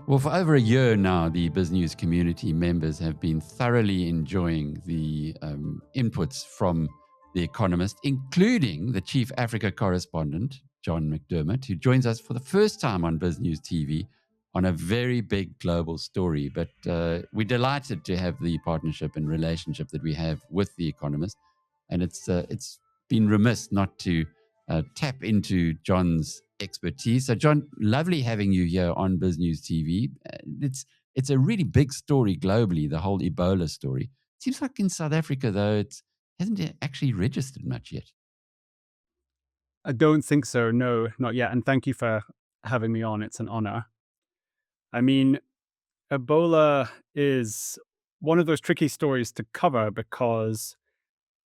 Well, for over a year now, the BizNews community members have been thoroughly enjoying the inputs from The Economist, including the chief Africa correspondent, John McDermott, who joins us for the first time on BizNews TV on a very big global story. But we're delighted to have the partnership and relationship that we have with The Economist. And it's been remiss not to tap into John's expertise. So, John, lovely having you here on BizNews TV. It's a really big story globally, the whole Ebola story. Seems like in South Africa, though, it hasn't actually registered much yet. I don't think so. No, not yet. And thank you for having me on. It's an honor. I mean, Ebola is one of those tricky stories to cover because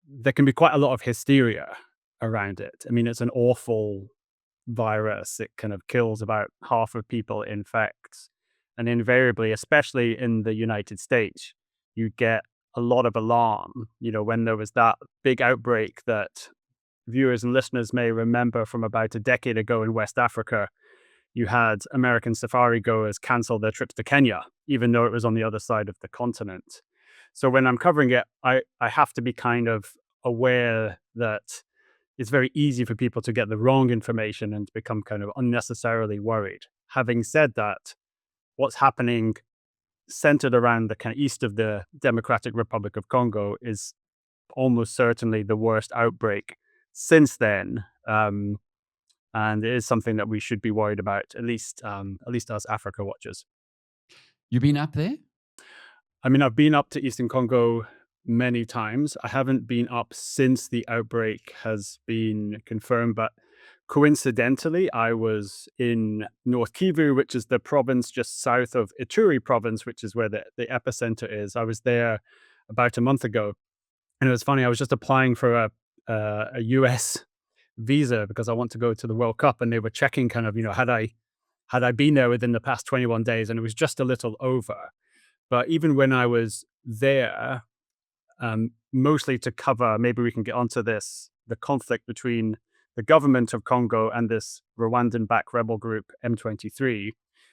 there can be quite a lot of hysteria around it. I mean, it's an awful virus. It kind of kills about half of people it infects. And invariably, especially in the United States, you get a lot of alarm. When there was that big outbreak that viewers and listeners may remember from about a decade ago in West Africa, you had American safari goers cancel their trips to Kenya, even though it was on the other side of the continent. So when I'm covering it, I have to be kind of aware that it's very easy for people to get the wrong information and to become kind of unnecessarily worried. Having said that, what's happening centered around the kind of east of the Democratic Republic of Congo is almost certainly the worst outbreak since then. And it is something that we should be worried about, at least as Africa watchers. You been up there? I mean, I've been up to Eastern Congo many times. I haven't been up since the outbreak has been confirmed, but coincidentally, I was in North Kivu, which is the province just south of Ituri province, which is where the epicenter is. I was there about a month ago. And it was funny, I was just applying for a US visa because I want to go to the World Cup, and they were checking kind of, had I been there within the past 21 days, and it was just a little over. But even when I was there, mostly to cover, maybe we can get onto this, the conflict between the government of Congo and this Rwandan-backed rebel group M23,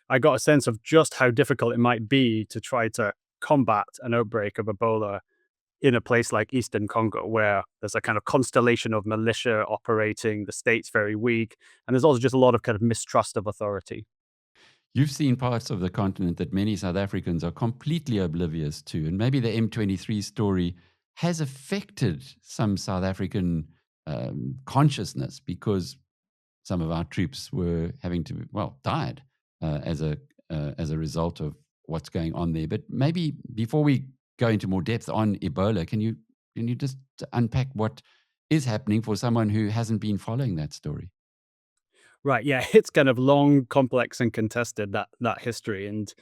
I got a sense of just how difficult it might be to try to combat an outbreak of Ebola in a place like Eastern Congo, where there's a kind of constellation of militia operating, the state's very weak, and there's also just a lot of kind of mistrust of authority. You've seen parts of the continent that many South Africans are completely oblivious to. And maybe the M23 story has affected some South African consciousness because some of our troops were having to, died as a result of what's going on there. But maybe before we go into more depth on Ebola, can you just unpack what is happening for someone who hasn't been following that story? Right, yeah, it's kind of long, complex, and contested, that history, and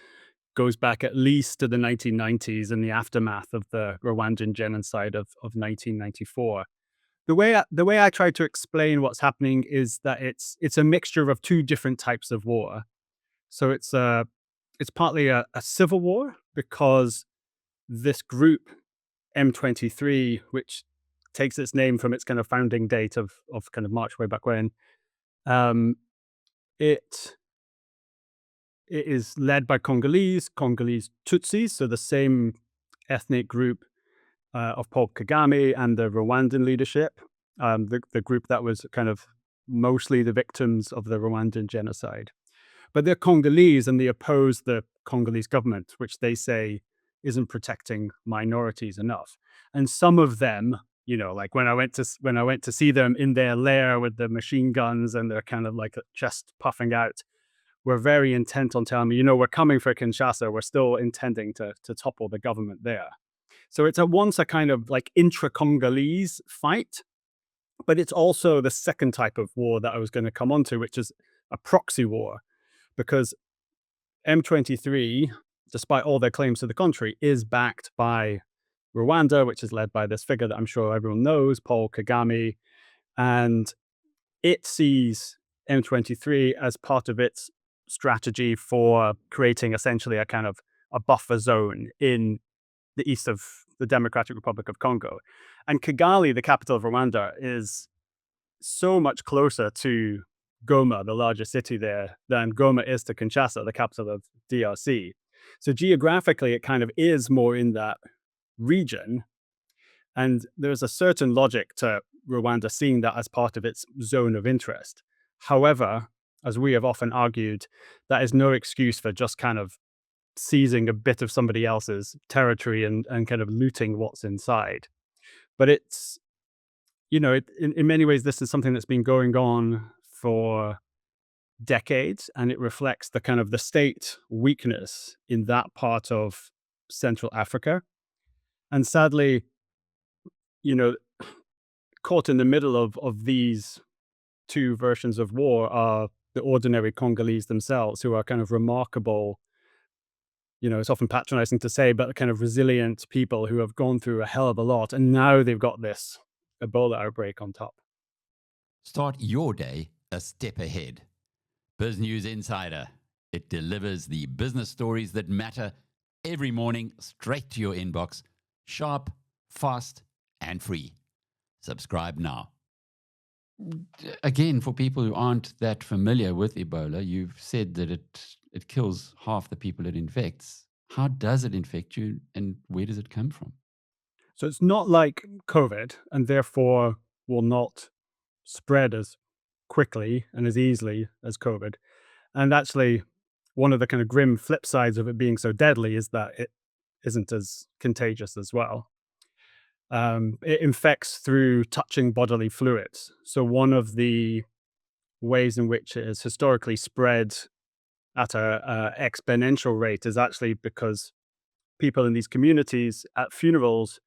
goes back at least to the 1990s and the aftermath of the Rwandan genocide of 1994. The way I try to explain what's happening is that it's a mixture of two different types of war. So it's partly a civil war because this group M23, which takes its name from its kind of founding date of kind of March way back when, um, it is led by Congolese Tutsis, so the same ethnic group of Paul Kagame and the Rwandan leadership, the group that was kind of mostly the victims of the Rwandan genocide. But they're Congolese and they oppose the Congolese government, which they say isn't protecting minorities enough. And some of them, like when I went to see them in their lair with the machine guns and they're kind of like chest puffing out, were very intent on telling me, we're coming for Kinshasa. We're still intending to topple the government there. So it's at once a kind of like intra-Congolese fight, but it's also the second type of war that I was going to come onto, which is a proxy war, because M23, despite all their claims to the contrary, is backed by Rwanda, which is led by this figure that I'm sure everyone knows, Paul Kagame, and it sees M23 as part of its strategy for creating essentially a kind of a buffer zone in the east of the Democratic Republic of Congo. And Kigali, the capital of Rwanda, is so much closer to Goma, the largest city there, than Goma is to Kinshasa, the capital of DRC. So geographically, it kind of is more in that region. And there's a certain logic to Rwanda seeing that as part of its zone of interest. However, as we have often argued, that is no excuse for just kind of seizing a bit of somebody else's territory and kind of looting what's inside. But it's, in many ways, this is something that's been going on for decades, and it reflects the kind of the state weakness in that part of Central Africa. And sadly, you know, caught in the middle of these two versions of war are the ordinary Congolese themselves, who are kind of remarkable. It's often patronizing to say, but kind of resilient people who have gone through a hell of a lot, and now they've got this Ebola outbreak on top. Start your day a step ahead. Biz News Insider. It delivers the business stories that matter every morning straight to your inbox. Sharp, fast, and free. Subscribe now. Again, for people who aren't that familiar with Ebola, you've said that it kills half the people it infects. How does it infect you, and where does it come from? So it's not like COVID, and therefore will not spread as quickly and as easily as COVID. And actually, one of the kind of grim flip sides of it being so deadly is that it isn't as contagious as well. It infects through touching bodily fluids. So one of the ways in which it has historically spread at a exponential rate is actually because people in these communities at funerals,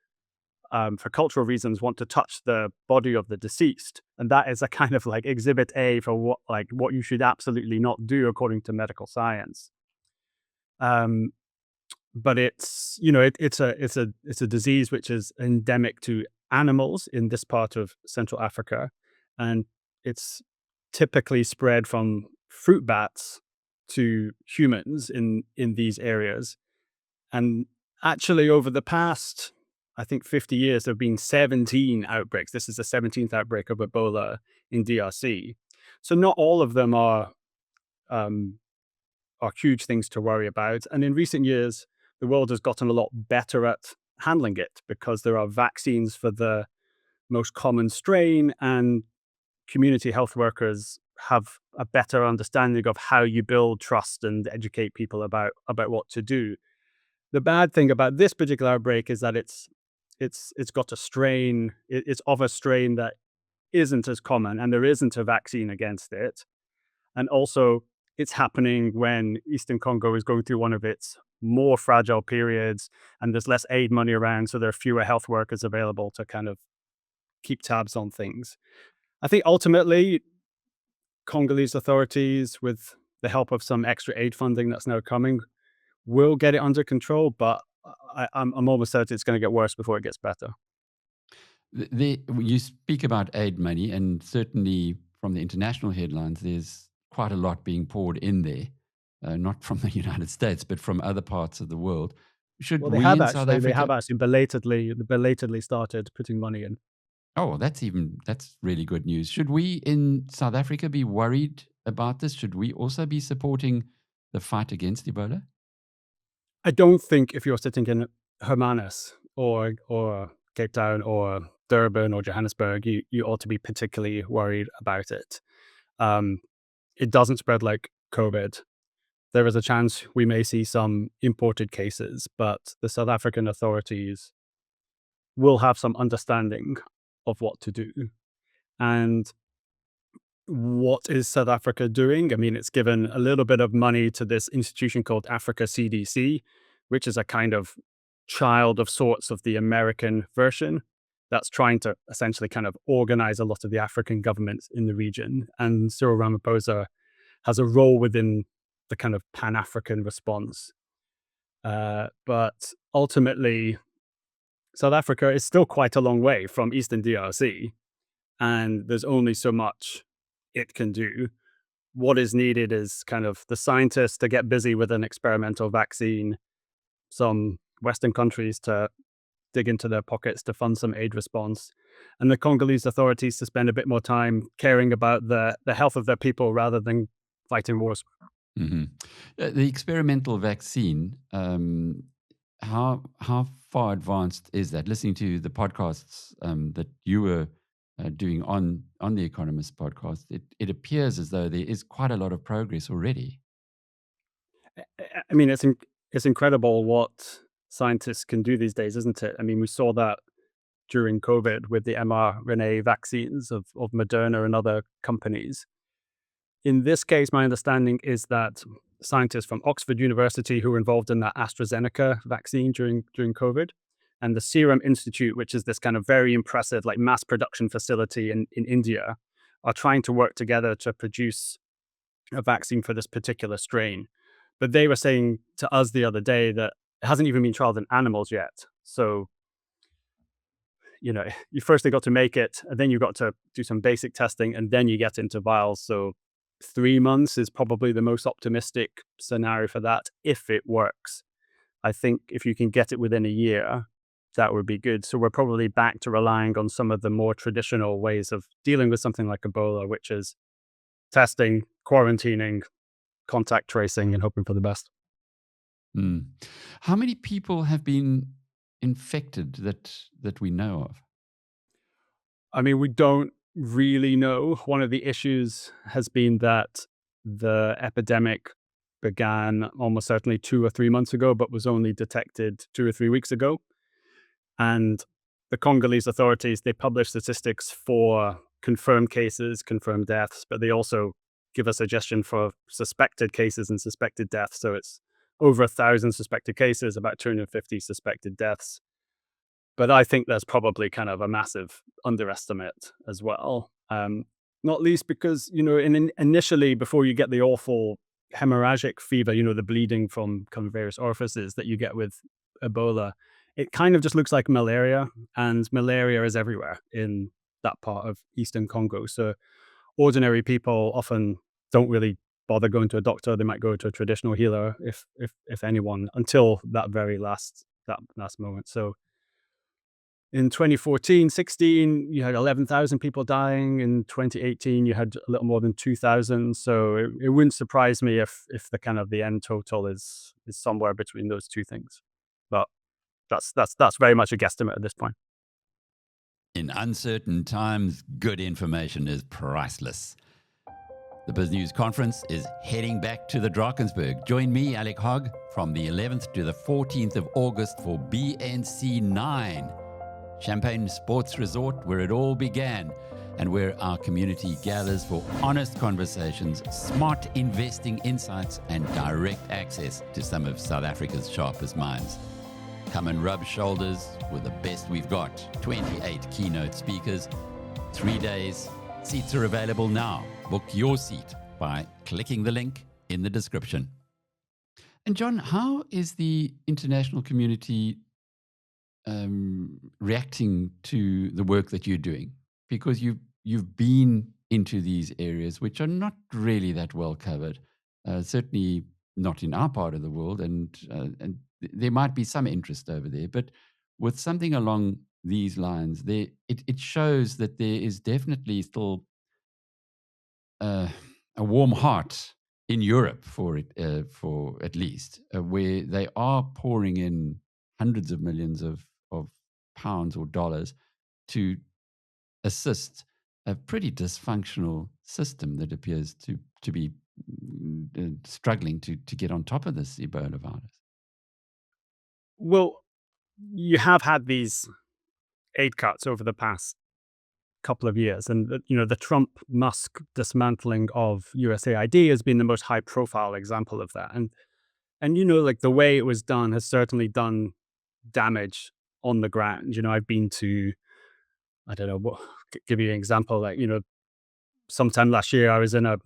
for cultural reasons, want to touch the body of the deceased, and that is a kind of like exhibit A for what you should absolutely not do according to medical science. Um, but it's a disease which is endemic to animals in this part of Central Africa, and it's typically spread from fruit bats to humans in these areas. And actually, over the past, I think, 50 years, there have been 17 outbreaks. This is the 17th outbreak of Ebola in DRC. So not all of them um, are huge things to worry about. And in recent years, the world has gotten a lot better at handling it because there are vaccines for the most common strain, and community health workers have a better understanding of how you build trust and educate people about what to do. The bad thing about this particular outbreak is that it's got a strain. It's of a strain that isn't as common, and there isn't a vaccine against it. And also, it's happening when Eastern Congo is going through one of its more fragile periods, and there's less aid money around, so there are fewer health workers available to kind of keep tabs on things. I think ultimately, Congolese authorities, with the help of some extra aid funding that's now coming, will get it under control, but I'm almost certain it's going to get worse before it gets better. You speak about aid money, and certainly from the international headlines, there's quite a lot being poured in there, not from the United States, but from other parts of the world. Should Well, we in South they have Africa? actually belatedly started putting money in. Oh, that's really good news. Should we in South Africa be worried about this? Should we also be supporting the fight against Ebola? I don't think if you're sitting in Hermanus or Cape Town or Durban or Johannesburg, you ought to be particularly worried about it. Um, it doesn't spread like COVID. There is a chance we may see some imported cases, but the South African authorities will have some understanding of what to do. And what is South Africa doing? I mean, it's given a little bit of money to this institution called Africa CDC, which is a kind of child of sorts of the American version that's trying to essentially kind of organize a lot of the African governments in the region. And Cyril Ramaphosa has a role within the kind of Pan-African response. But ultimately, South Africa is still quite a long way from Eastern DRC, and there's only so much it can do. What is needed is kind of the scientists to get busy with an experimental vaccine, some Western countries to dig into their pockets to fund some aid response, and the Congolese authorities to spend a bit more time caring about the health of their people rather than fighting wars. Hmm. The experimental vaccine, how far advanced is that? Listening to the podcasts that you were doing on the Economist podcast, it appears as though there is quite a lot of progress already. I mean, it's incredible what scientists can do these days, isn't it? I mean, we saw that during COVID with the mRNA vaccines of Moderna and other companies. In this case, my understanding is that scientists from Oxford University who were involved in that AstraZeneca vaccine during COVID, and the Serum Institute, which is this kind of very impressive like mass production facility in India, are trying to work together to produce a vaccine for this particular strain. But they were saying to us the other day that it hasn't even been trialed in animals yet. So, you first they got to make it, and then you got to do some basic testing, and then you get into vials. So 3 months is probably the most optimistic scenario for that if it works. I think if you can get it within a year, that would be good. So we're probably back to relying on some of the more traditional ways of dealing with something like Ebola, which is testing, quarantining, contact tracing, and hoping for the best. Mm. How many people have been infected that we know of? I mean, we don't really know. One of the issues has been that the epidemic began almost certainly 2 or 3 months ago, but was only detected 2 or 3 weeks ago. And the Congolese authorities, they publish statistics for confirmed cases, confirmed deaths, but they also give a suggestion for suspected cases and suspected deaths. So it's over 1,000 suspected cases, about 250 suspected deaths. But I think there's probably kind of a massive underestimate as well. Not least because, initially, before you get the awful hemorrhagic fever, the bleeding from kind of various orifices that you get with Ebola, it kind of just looks like malaria, and malaria is everywhere in that part of Eastern Congo. So ordinary people often don't really bother going to a doctor. They might go to a traditional healer, if anyone, until that last moment. So in 2014, 16, you had 11,000 people dying. In 2018, you had a little more than 2,000. So it wouldn't surprise me if the kind of the end total is somewhere between those two things. But that's very much a guesstimate at this point. In uncertain times, good information is priceless. The Biz News Conference is heading back to the Drakensberg. Join me, Alec Hogg, from the 11th to the 14th of August for BNC 9, Champagne Sports Resort, where it all began, and where our community gathers for honest conversations, smart investing insights, and direct access to some of South Africa's sharpest minds. Come and rub shoulders with the best we've got. 28 keynote speakers, 3 days. Seats are available now. Book your seat by clicking the link in the description. And John, how is the international community reacting to the work that you're doing? Because you've been into these areas which are not really that well covered, certainly not in our part of the world, and there might be some interest over there, but with something along these lines, it shows that there is definitely still a warm heart in Europe for at least, where they are pouring in hundreds of millions of pounds or dollars to assist a pretty dysfunctional system that appears to be struggling to get on top of this Ebola virus. Well, you have had these aid cuts over the past couple of years, and the Trump-Musk dismantling of USAID has been the most high-profile example of that. And like the way it was done has certainly done damage on the ground. I've been to, I don't know, give you an example. Like, sometime last year, I was in a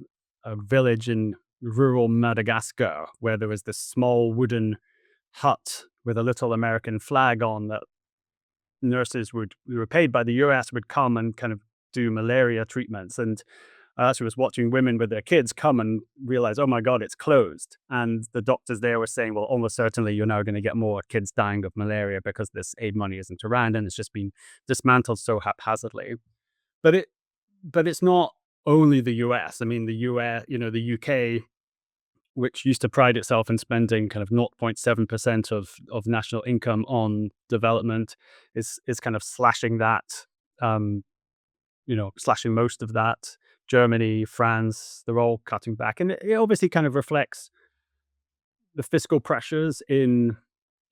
village in rural Madagascar where there was this small wooden hut with a little American flag on that nurses we were paid by the US would come and kind of do malaria treatments. And I actually was watching women with their kids come and realize, oh my God, it's closed. And the doctors there were saying, well, almost certainly you're now going to get more kids dying of malaria because this aid money isn't around and it's just been dismantled so haphazardly. But it's not only the US. I mean, the US, the UK, which used to pride itself in spending kind of 0.7% of national income on development, is kind of slashing that, um, slashing most of that. Germany, France, they're all cutting back. And it obviously kind of reflects the fiscal pressures in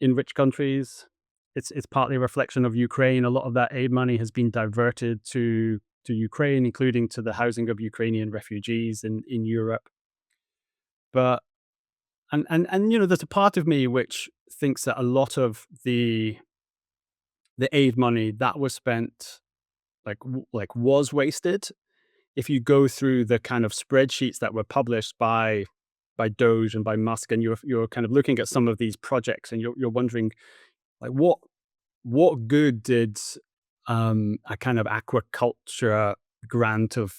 rich countries. It's partly a reflection of Ukraine. A lot of that aid money has been diverted to Ukraine, including to the housing of Ukrainian refugees in Europe. But there's a part of me which thinks that a lot of the aid money that was spent was wasted. If you go through the kind of spreadsheets that were published by Doge and by Musk, and you're kind of looking at some of these projects, and you're wondering, like, what good did a kind of aquaculture grant of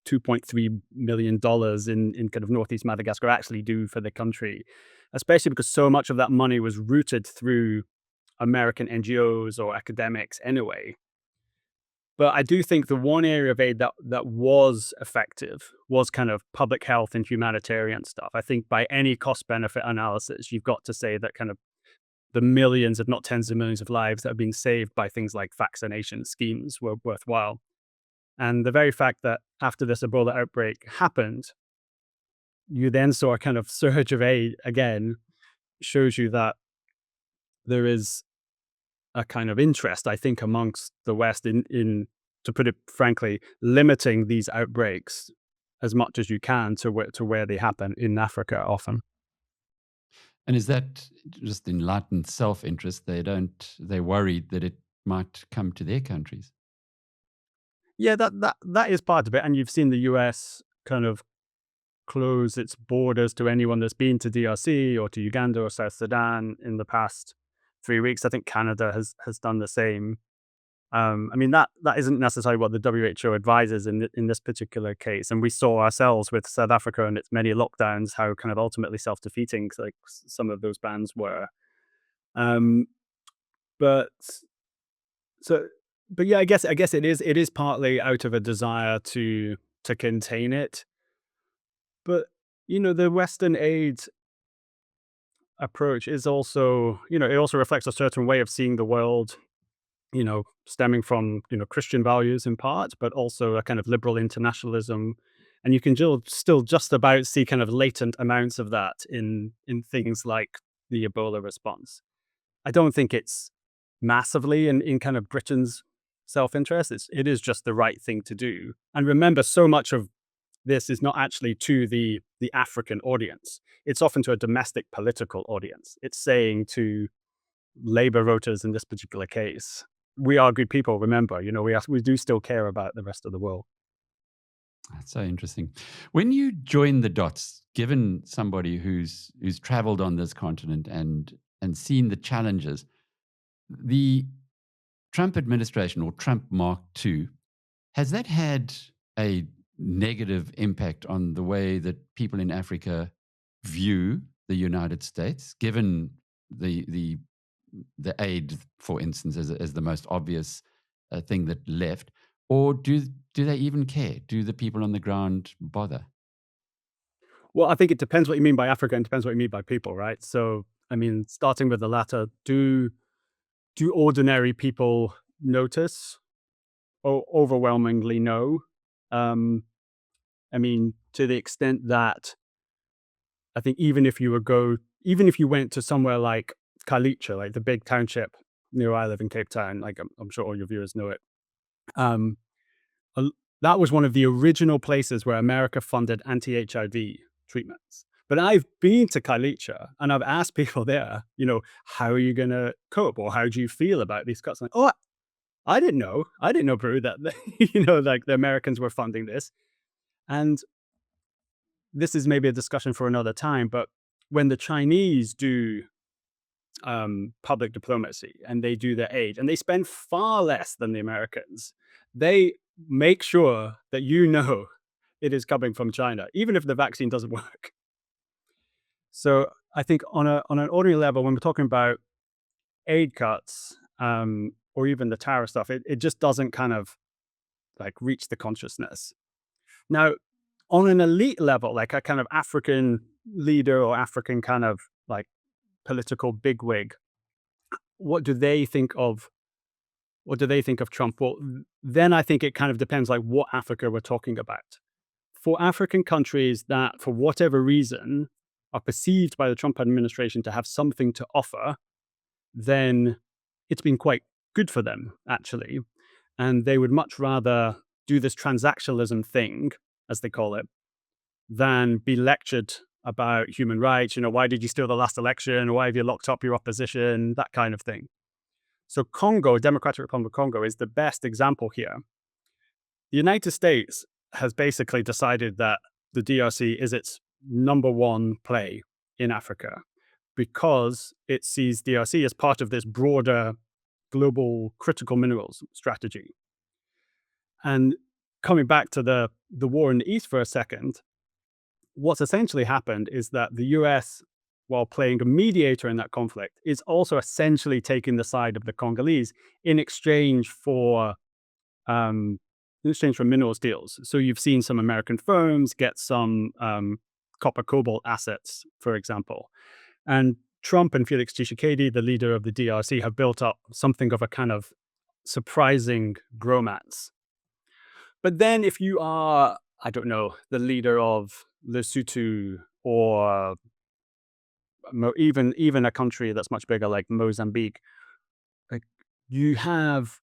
$2.3 million in kind of northeast Madagascar actually do for the country, especially because so much of that money was routed through American NGOs or academics anyway. But I do think the one area of aid that was effective was kind of public health and humanitarian stuff. I think by any cost benefit analysis, you've got to say that kind of the millions, if not tens of millions of lives that are being saved by things like vaccination schemes were worthwhile. And the very fact that after this Ebola outbreak happened, you then saw a kind of surge of aid again, shows you that there is a kind of interest, I think, amongst the West in, to put it frankly, limiting these outbreaks as much as you can to where they happen in Africa often. And is that just enlightened self-interest? They're worried that it might come to their countries. Yeah, that is part of it. And you've seen the US kind of close its borders to anyone that's been to DRC or to Uganda or South Sudan in the past 3 weeks. I think Canada has done the same. I mean, that isn't necessarily what the WHO advises in this particular case. And we saw ourselves with South Africa and its many lockdowns, how kind of ultimately self-defeating like some of those bans were. Um, but so, but yeah, I guess it is partly out of a desire to contain it. But the Western aid approach is also, it also reflects a certain way of seeing the world, stemming from, Christian values in part, but also a kind of liberal internationalism. And you can still just about see kind of latent amounts of that in things like the Ebola response. I don't think it's massively in kind of Britain's self-interest. It is just the right thing to do. And remember, so much of this is not actually to the African audience. It's often to a domestic political audience. It's saying to Labour voters in this particular case, we are good people, remember, we do still care about the rest of the world. That's so interesting. When you join the dots, given somebody who's traveled on this continent and seen the challenges, the Trump administration or Trump Mark II, has that had a negative impact on the way that people in Africa view the United States, given the aid, for instance, as the most obvious thing that left? Or do they even care? Do the people on the ground bother? Well, I think it depends what you mean by Africa and depends what you mean by people, right? So, I mean, starting with the latter, do ordinary people notice? Overwhelmingly no. Um, I mean, to the extent that I think even if you went to somewhere like Kalicha, like the big township near where I live in Cape Town, like I'm sure all your viewers know it. Um, that was one of the original places where America funded anti-HIV treatments. But I've been to Kalicha and I've asked people there, how are you going to cope or how do you feel about these cuts? Like, oh, I didn't know. I didn't know, Peru, that, like the Americans were funding this. And this is maybe a discussion for another time, but when the Chinese do public diplomacy and they do their aid and they spend far less than the Americans, they make sure that it is coming from China, even if the vaccine doesn't work. So I think on an ordinary level, when we're talking about aid cuts, or even the tariff stuff, it just doesn't kind of like reach the consciousness. Now, on an elite level, like a kind of African leader or African kind of like political bigwig, what do they think of? What do they think of Trump? Well, then I think it kind of depends like what Africa we're talking about. For African countries that, for whatever reason, are perceived by the Trump administration to have something to offer, then it's been quite good for them, actually. And they would much rather do this transactionalism thing, as they call it, than be lectured about human rights. Why did you steal the last election? Why have you locked up your opposition? That kind of thing. So Congo, Democratic Republic of Congo, is the best example here. The United States has basically decided that the DRC is its number one play in Africa because it sees DRC as part of this broader global critical minerals strategy. And coming back to the war in the East for a second, what's essentially happened is that the US, while playing a mediator in that conflict, is also essentially taking the side of the Congolese in exchange for minerals deals. So you've seen some American firms get some copper cobalt assets, for example. And Trump and Felix Tshisekedi, the leader of the DRC, have built up something of a kind of surprising bromance. But then if you are, I don't know, the leader of Lesotho or even a country that's much bigger like Mozambique, like you have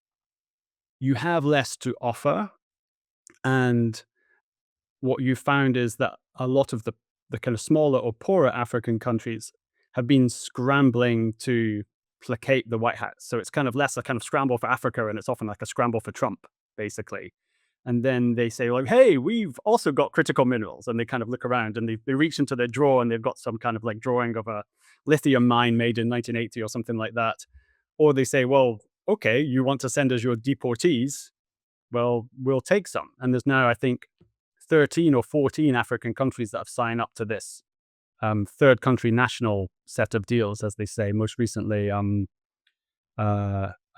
less to offer. And what you found is that a lot of the kind of smaller or poorer African countries have been scrambling to placate the white hats. So it's kind of less a kind of scramble for Africa, and it's often like a scramble for Trump, basically. And then they say, like, hey, we've also got critical minerals. And they kind of look around and they reach into their drawer and they've got some kind of like drawing of a lithium mine made in 1980 or something like that. Or they say, well, okay, you want to send us your deportees? Well, we'll take some. And there's now, I think, 13 or 14 African countries that have signed up to this third country national set of deals, as they say. Most recently,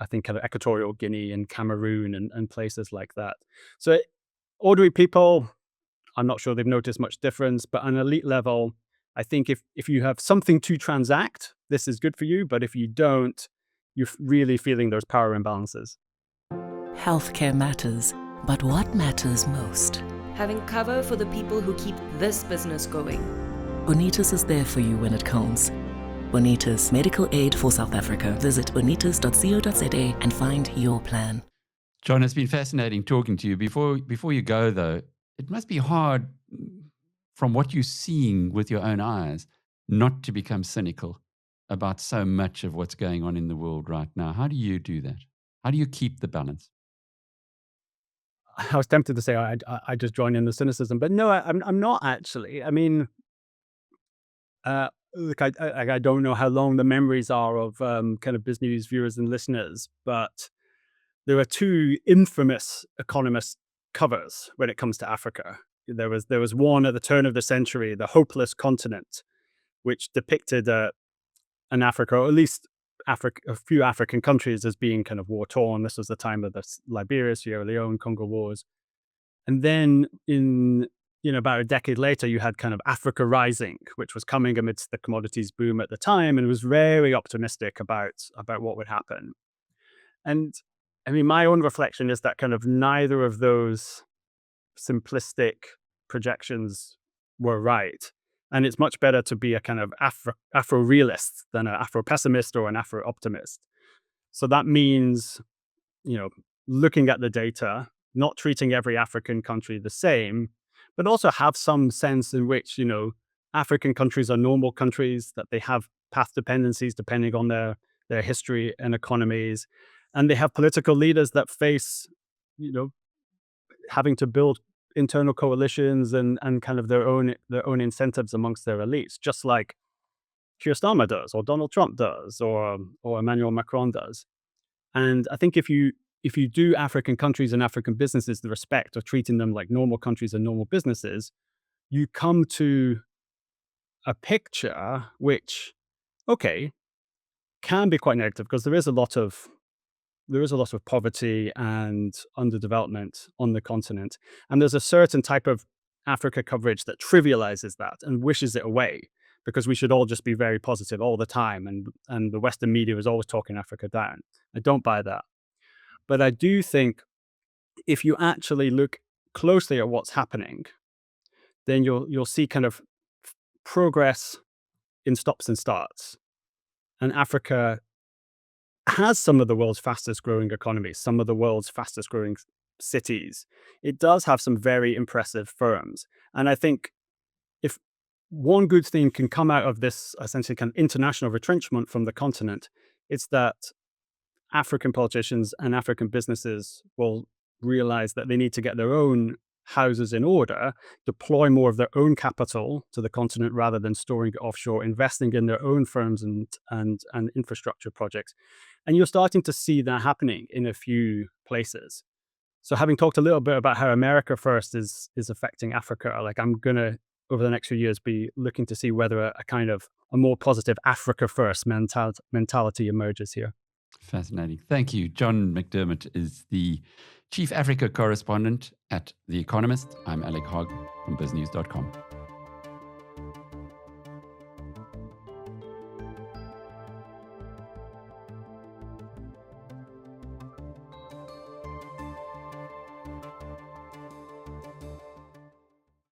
I think kind of Equatorial Guinea and Cameroon and places like that. So ordinary people, I'm not sure they've noticed much difference, but on an elite level, I think if you have something to transact, this is good for you. But if you don't, you're really feeling those power imbalances. Healthcare matters, but what matters most? Having cover for the people who keep this business going. Bonitas is there for you when it counts. Bonitas, medical aid for South Africa. Visit bonitas.co.za and find your plan. John, it's been fascinating talking to you. Before you go, though, it must be hard from what you're seeing with your own eyes not to become cynical about so much of what's going on in the world right now. How do you do that? How do you keep the balance? I was tempted to say I just join in the cynicism, but no, I'm not actually. I mean, look, I don't know how long the memories are of kind of BizNews viewers and listeners, but there are two infamous Economist covers when it comes to Africa. There was one at the turn of the century, The Hopeless Continent, which depicted an Africa, or at least a few African countries, as being kind of war torn. This was the time of the Liberia, Sierra Leone, Congo wars. And then about a decade later, you had kind of Africa Rising, which was coming amidst the commodities boom at the time, and it was very optimistic about what would happen. And I mean, my own reflection is that kind of neither of those simplistic projections were right. And it's much better to be a kind of Afro-realist than an Afro-pessimist or an Afro-optimist. So that means, looking at the data, not treating every African country the same, but also have some sense in which, African countries are normal countries, that they have path dependencies depending on their history and economies. And they have political leaders that face, having to build internal coalitions and kind of their own incentives amongst their elites, just like Keir Starmer does, or Donald Trump does, or Emmanuel Macron does. And I think if you if you do African countries and African businesses the respect of treating them like normal countries and normal businesses, you come to a picture which, okay, can be quite negative because there is a lot of poverty and underdevelopment on the continent. And there's a certain type of Africa coverage that trivializes that and wishes it away because we should all just be very positive all the time. And the Western media is always talking Africa down. I don't buy that. But I do think if you actually look closely at what's happening, then you'll see kind of progress in stops and starts. And Africa has some of the world's fastest growing economies, some of the world's fastest growing cities. It does have some very impressive firms. And I think if one good thing can come out of this essentially kind of international retrenchment from the continent, it's that African politicians and African businesses will realize that they need to get their own houses in order, deploy more of their own capital to the continent rather than storing it offshore, investing in their own firms and infrastructure projects. And you're starting to see that happening in a few places. So having talked a little bit about how America First is affecting Africa, like I'm going to, over the next few years, be looking to see whether a kind of a more positive Africa First mentality emerges here. Fascinating. Thank you. John McDermott is the Chief Africa Correspondent at The Economist. I'm Alec Hogg from biznews.com.